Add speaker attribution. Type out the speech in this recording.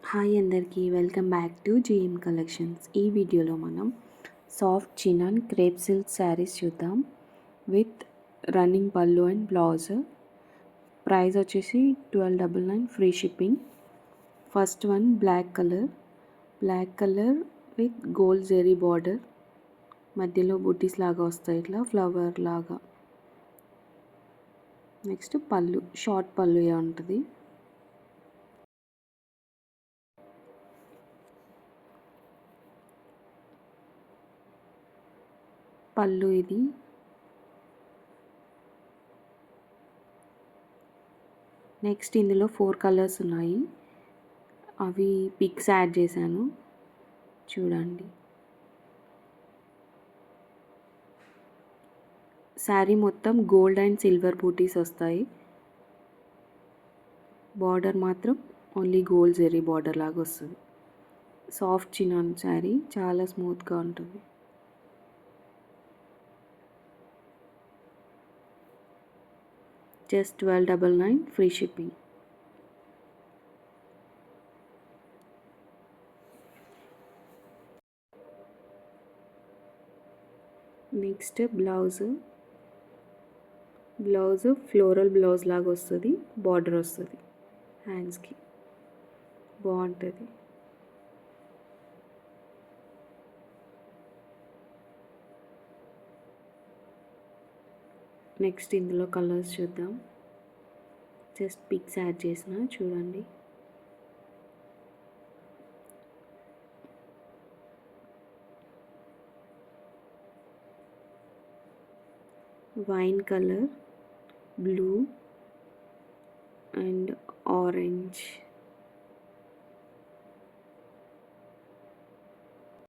Speaker 1: Hi అందరికీ welcome back to GM collections. ఈ వీడియోలో మనం soft chinon crepe silk sarees చూద్దాం with running pallu and blouse. Price వచ్చేసి 1299 free shipping. First one black colour with gold zari border, మధ్యలో బుటీస్ లాగా వస్తాయి ఇట్లా ఫ్లవర్ లాగా. నెక్స్ట్ పళ్ళు షార్ట్ పళ్ళు ఉంటుంది. పళ్ళు ఇది. నెక్స్ట్ ఇందులో 4 కలర్స్ ఉన్నాయి, అవి పిక్స్ యాడ్ చేశాను చూడండి. శారీ మొత్తం గోల్డ్ అండ్ సిల్వర్ బూటీస్ వస్తాయి. బార్డర్ మాత్రం ఓన్లీ గోల్డ్ జెరీ బార్డర్ లాగా వస్తుంది. సాఫ్ట్ చినాన్ శారీ, చాలా స్మూత్గా ఉంటుంది. Just 1299 free shipping. Next blouse floral blouse లాగా వస్తుంది, బార్డర్ వస్తుంది హ్యాండ్స్కి, బాగుంటుంది. నెక్స్ట్ ఇందులో కలర్స్ చూద్దాం. జస్ట్ పిక్స్ యాడ్ చేసిన చూడండి. Wine colour, blue and orange.